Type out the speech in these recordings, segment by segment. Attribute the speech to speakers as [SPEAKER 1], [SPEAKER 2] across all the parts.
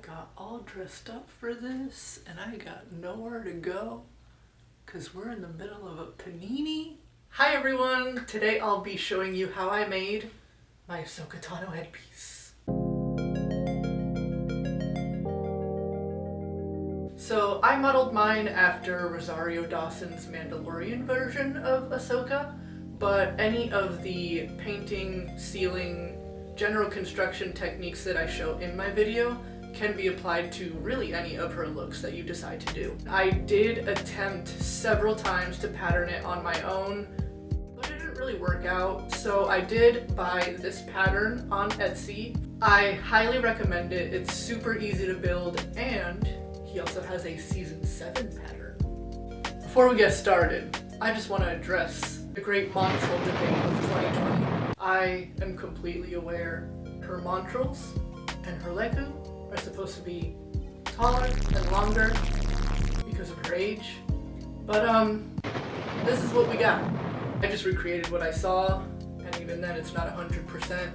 [SPEAKER 1] got all dressed up for this and I got nowhere to go because we're in the middle of a panini. Hi everyone! Today I'll be showing you how I made my Ahsoka Tano headpiece. So I modeled mine after Rosario Dawson's Mandalorian version of Ahsoka, but any of the painting, sealing, general construction techniques that I show in my video can be applied to really any of her looks that you decide to do. I did attempt several times to pattern it on my own, but it didn't really work out, so I did buy this pattern on Etsy. I highly recommend it. It's super easy to build, and he also has a season 7 pattern. Before we get started, I just want to address the great Montreal debate of 2020. I am completely aware her Montrals and her Leku are supposed to be taller and longer because of her age, but this is what we got. I just recreated what I saw, and even then it's not 100%,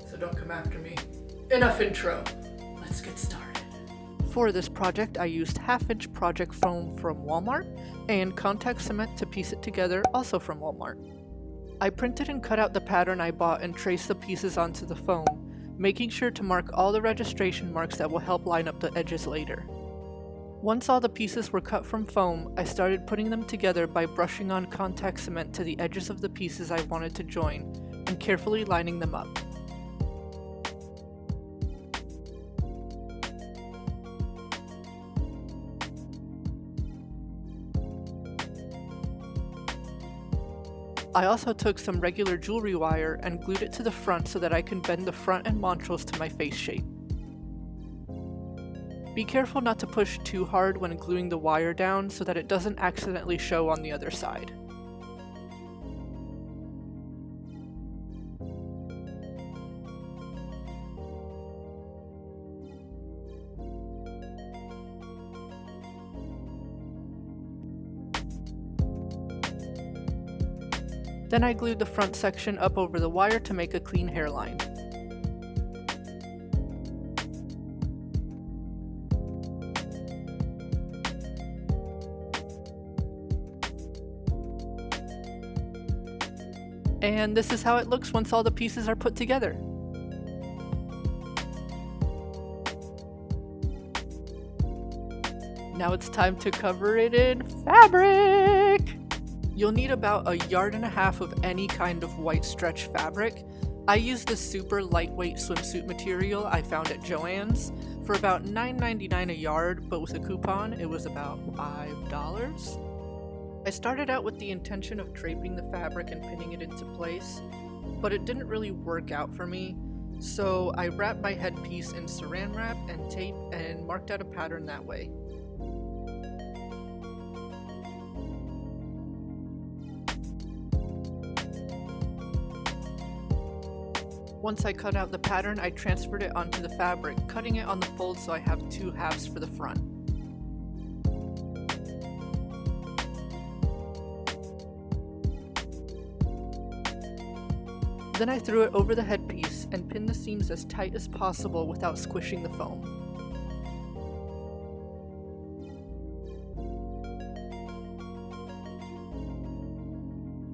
[SPEAKER 1] so don't come after me. Enough intro, let's get started. For this project, I used 1/2-inch project foam from Walmart and contact cement to piece it together, also from Walmart. I printed and cut out the pattern I bought and traced the pieces onto the foam, making sure to mark all the registration marks that will help line up the edges later. Once all the pieces were cut from foam, I started putting them together by brushing on contact cement to the edges of the pieces I wanted to join and carefully lining them up. I also took some regular jewelry wire and glued it to the front so that I can bend the front and montrals to my face shape. Be careful not to push too hard when gluing the wire down so that it doesn't accidentally show on the other side. Then I glued the front section up over the wire to make a clean hairline. And this is how it looks once all the pieces are put together. Now it's time to cover it in fabric! You'll need about 1.5 yards of any kind of white stretch fabric. I used this super lightweight swimsuit material I found at Joann's for about $9.99 a yard, but with a coupon it was about $5. I started out with the intention of draping the fabric and pinning it into place, but it didn't really work out for me, so I wrapped my headpiece in saran wrap and tape and marked out a pattern that way. Once I cut out the pattern, I transferred it onto the fabric, cutting it on the fold so I have 2 halves for the front. Then I threw it over the headpiece and pinned the seams as tight as possible without squishing the foam.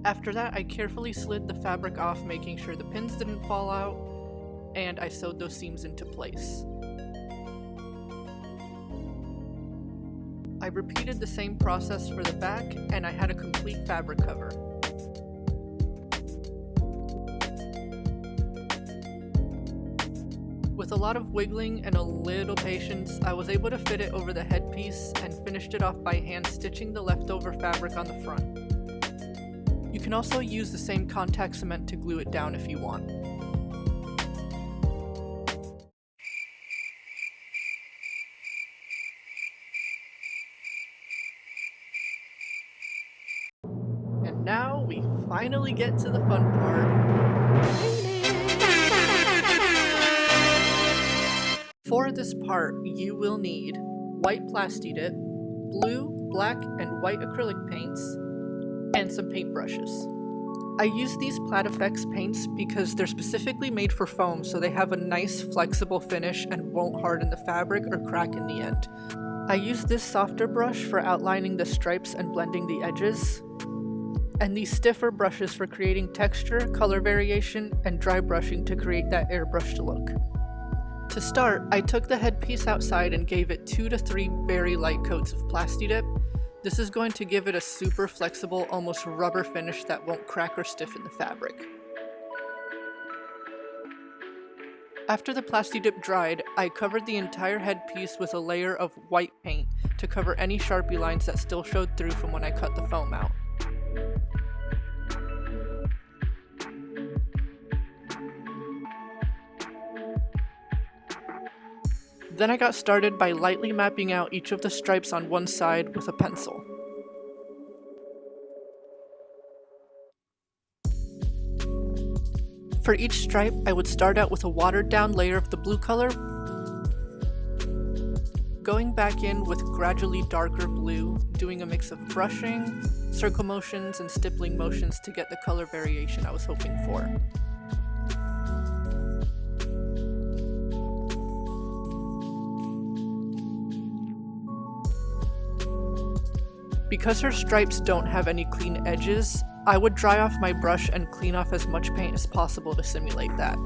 [SPEAKER 1] After that, I carefully slid the fabric off, making sure the pins didn't fall out, and I sewed those seams into place. I repeated the same process for the back, and I had a complete fabric cover. With a lot of wiggling and a little patience, I was able to fit it over the headpiece and finished it off by hand stitching the leftover fabric on the front. You can also use the same contact cement to glue it down if you want. And now we finally get to the fun part. For this part, you will need white Plasti Dip, blue, black, and white acrylic paints, and some paintbrushes. I use these Plat Effects paints because they're specifically made for foam, so they have a nice flexible finish and won't harden the fabric or crack in the end. I use this softer brush for outlining the stripes and blending the edges, and these stiffer brushes for creating texture, color variation, and dry brushing to create that airbrushed look. To start, I took the headpiece outside and gave it 2 to 3 very light coats of Plastidip. This is going to give it a super flexible, almost rubber finish that won't crack or stiffen the fabric. After the Plastidip dried, I covered the entire headpiece with a layer of white paint to cover any Sharpie lines that still showed through from when I cut the foam out. Then I got started by lightly mapping out each of the stripes on one side with a pencil. For each stripe, I would start out with a watered down layer of the blue color, going back in with gradually darker blue, doing a mix of brushing, circle motions, and stippling motions to get the color variation I was hoping for. Because her stripes don't have any clean edges, I would dry off my brush and clean off as much paint as possible to simulate that.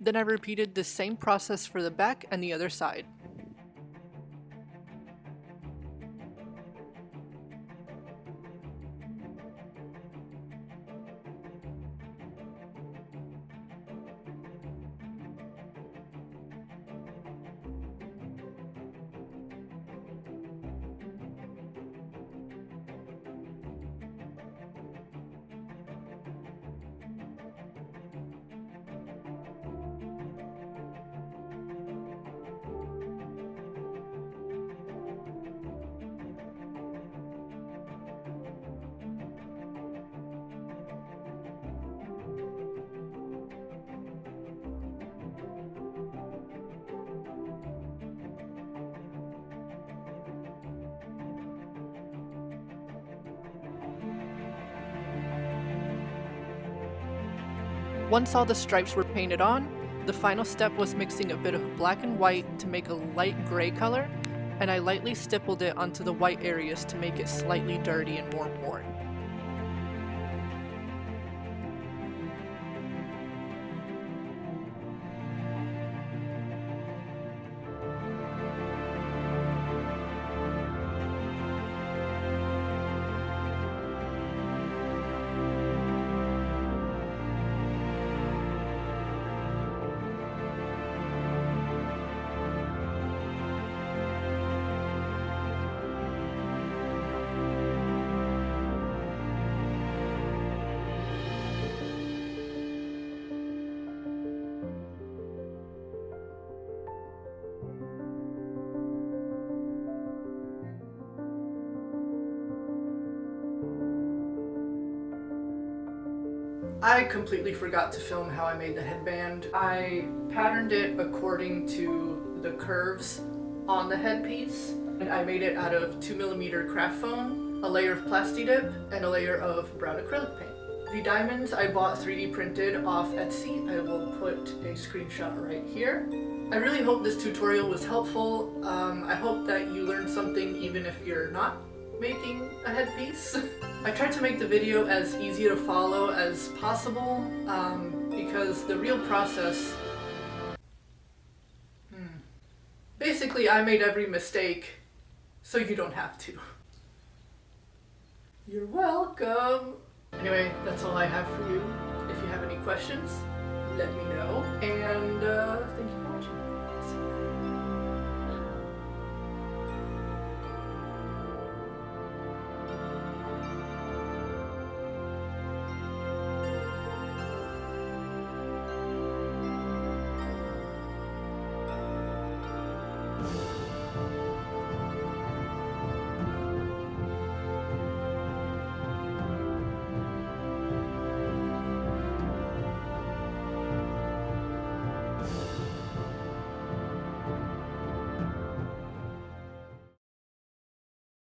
[SPEAKER 1] Then I repeated the same process for the back and the other side. Once all the stripes were painted on, the final step was mixing a bit of black and white to make a light gray color, and I lightly stippled it onto the white areas to make it slightly dirty and more worn. I completely forgot to film how I made the headband. I patterned it according to the curves on the headpiece, and I made it out of 2mm craft foam, a layer of Plastidip, and a layer of brown acrylic paint. The diamonds I bought 3D printed off Etsy. I will put a screenshot right here. I really hope this tutorial was helpful. I hope that you learned something even if you're not making a headpiece. I tried to make the video as easy to follow as possible because the real process... Basically, I made every mistake so you don't have to. You're welcome! Anyway, that's all I have for you. If you have any questions, let me know. And thank you for watching.